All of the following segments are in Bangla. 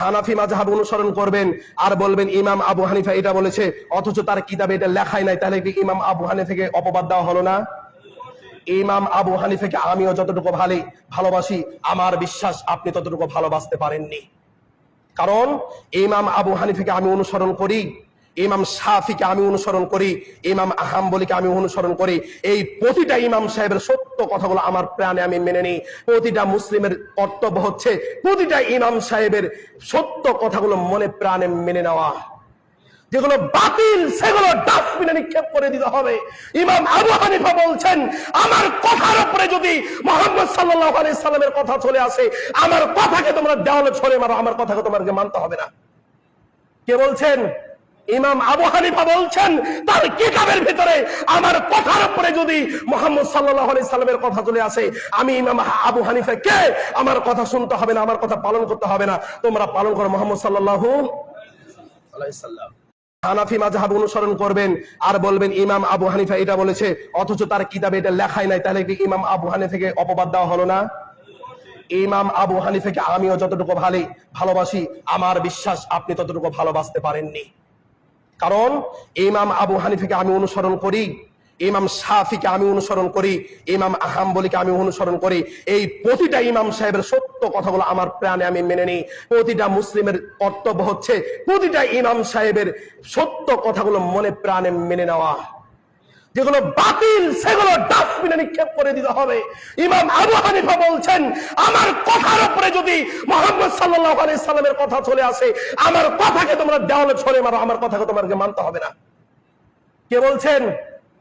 হানাফি মাযহাব অনুসরণ করবেন আর বলবেন ইমাম আবু হানিফা এটা বলেছে, অথচ তার কিতাবে এটা লেখাই নাই, তাহলে কি ইমাম আবু হানিফাকে অপবাদ দেওয়া হলো না? ইমাম আবু হানিফাকে আমিও যতটুকু ভালোবাসি, আমার বিশ্বাস আপনি ততটুকু ভালোবাসতে পারেননি। কারণ ইমাম আবু হানিফাকে আমি অনুসরণ করি, ইমাম শাফিকে আমি অনুসরণ করি, ইমাম হাম্বলিকে আমি অনুসরণ করি। এই প্রতিটা ইমাম সাহেবের সত্য কথাগুলো আমার প্রাণে আমি মেনে নিই। প্রতিটা মুসলিমের কর্তব্য হচ্ছে প্রতিটা ইমাম সাহেবের সত্য কথাগুলো মনে প্রাণে মেনে নেওয়া। যেগুলো বাতিল সেগুলো ডাস্টবিনে নিক্ষেপ করে দিতে হবে। ইমাম আবু হানিফা বলছেন, আমার কথার উপরে যদি মুহাম্মদ সাল্লাল্লাহু আলাইহি সাল্লামের কথা চলে আসে, আমার কথাকে তোমরা দেওয়ালে ছড়ে মারো, আমার কথাকে তোমাকে মানতে হবে না। কে বলছেন? ইমাম আবু হানিফা বলছেন, তার কিতাবের ভিতরে আমার কথার উপরে যদি মুহাম্মদ সাল্লাল্লাহু আলাইহি সাল্লামের কথা চলে আসে, আমি ইমাম আবু হানিফা কে আমার কথা শুনতে হবে না, আমার কথা পালন করতে হবে না, তোমরা পালন করো মুহাম্মদ সাল্লাল্লাহু আলাইহি সাল্লাম। হানাফি মাযহাব অনুসরণ করবেন আর বলবেন ইমাম আবু হানিফা এটা বলেছে, অথচ তার কিতাবে এটা লেখাই নাই, তাহলে কি ইমাম আবু হানিফাকে অপবাদ দেওয়া হলো না? ইমাম আবু হানিফাকে আমিও যতটুকু ভালোবাসি, আমার বিশ্বাস আপনি ততটুকু ভালোবাসতে পারেননি। কারণ ইমাম আবু হানিফাকে আমি অনুসরণ করি, ইমাম শাফিকে আমি অনুসরণ করি, ইমাম হাম্বলিকে আমি অনুসরণ করি। এই প্রতিটা ইমাম সাহেবের সত্য কথাগুলো আমার প্রাণে আমি মেনে নিই। প্রতিটা মুসলিমের কর্তব্য হচ্ছে প্রতিটা ইমাম সাহেবের সত্য কথাগুলো মনে প্রাণে মেনে নেওয়া। যেগুলো বাতিল সেগুলো ডাস্টবিনে নিক্ষেপ করে দিতে হবে। ইমাম আবু হানিফা বলছেন, আমার কথার উপরে যদি মুহাম্মদ সাল্লাল্লাহু আলাইহি সাল্লামের কথা চলে আসে, আমার কথাকে তোমরা দেওয়ালে ছড়ে মারো, আমার কথাকে তোমাকে মানতে হবে না। কে বলছেন?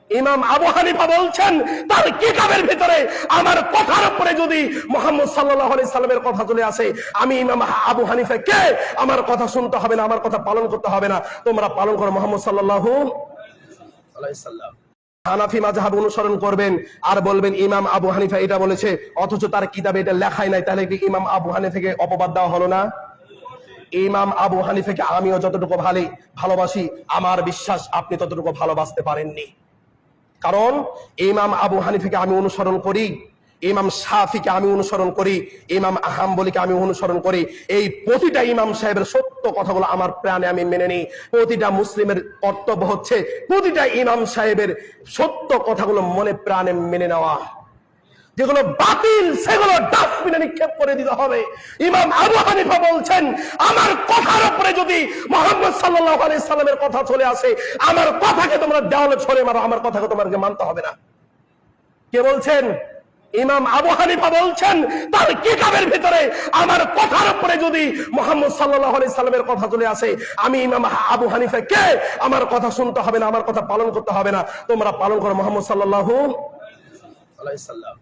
ইমাম আবু হানিফা বলছেন, তার কিতাবের ভিতরে আমার কথার উপরে যদি মুহাম্মদ সাল্লাল্লাহু আলাইহি সাল্লামের কথা চলে আসে, আমি ইমাম আবু হানিফা কে আমার কথা শুনতে হবে না, আমার কথা পালন করতে হবে না, তোমরা পালন করো মুহাম্মদ সাল্লাল্লাহু আলাইহি সাল্লাম। হানাফি মাযহাব অনুসরণ করবেন আর বলবেন ইমাম আবু হানিফা এটা বলেছে, অথচ তার কিতাবে এটা লেখাই নাই, তাহলে কি ইমাম আবু হানিফাকে অপবাদ দেওয়া হলো না? ইমাম আবু হানিফাকে আমিও যতটুকু ভালোবাসি, আমার বিশ্বাস আপনি ততটুকু ভালোবাসতে পারেননি। কারণ ইমাম আবু হানিফাকে আমি অনুসরণ করি, ইমাম শাফিকে আমি অনুসরণ করি, ইমাম হাম্বলিকে আমি অনুসরণ করি। এই প্রতিটা ইমাম সাহেবের সত্য কথাগুলো আমার প্রাণে আমি মেনে নিই। প্রতিটা মুসলিমের কর্তব্য হচ্ছে প্রতিটা ইমাম সাহেবের সত্য কথাগুলো মনে প্রাণে মেনে নেওয়া। যেগুলো বাতিল সেগুলো ডাস্টবিনে নিক্ষেপ করে দিতে হবে। ইমাম আবু হানিফা বলছেন, আমার কথার উপরে যদি মুহাম্মদ সাল্লাল্লাহু আলাইহি সাল্লামের কথা চলে আসে, আমার কথাকে তোমরা দেওয়ালে ছড়ে মারো, আমার কথাকে তোমাকে মানতে হবে না। কে বলছেন? ইমাম আবু হানিফা বলছেন, তার কিতাবের ভিতরে আমার কথার উপরে যদি মুহাম্মদ সাল্লাল্লাহু আলাইহি সাল্লামের কথা চলে আসে, আমি ইমাম আবু হানিফা কে আমার কথা শুনতে হবে না, আমার কথা পালন করতে হবে না, তোমরা পালন করো মুহাম্মদ সাল্লাল্লাহু আলাইহি সাল্লাম।